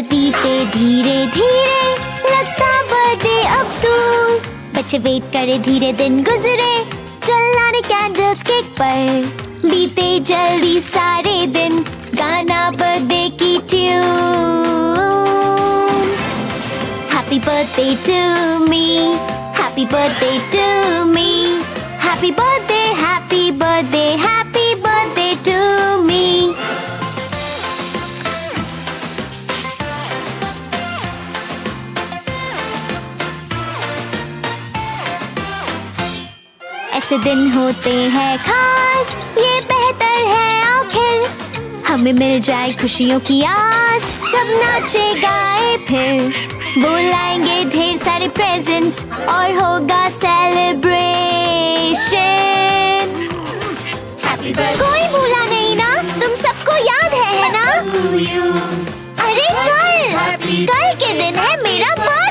बीते धीरे धीरे, लगता बर्थडे अब दूर। बच्चे वेट करे, धीरे दिन गुजरे, जलाने कैंडल्स केक पर। बीते जल्दी सारे दिन, गाना बर्थडे की tune. Happy birthday to me, happy birthday to me, happy birthday, happy birthday, happy birthday to me. ऐसे दिन होते हैं खास, ये बेहतर है आखिर, हमें मिल जाए खुशियों की आस, सब नाचे गाए फिर। बुलाएंगे ढेर सारे प्रेजेंट्स और होगा सेलिब्रेशन। कोई भूला नहीं ना, तुम सबको याद है ना? अरे कल के दिन है मेरा बर्थडे।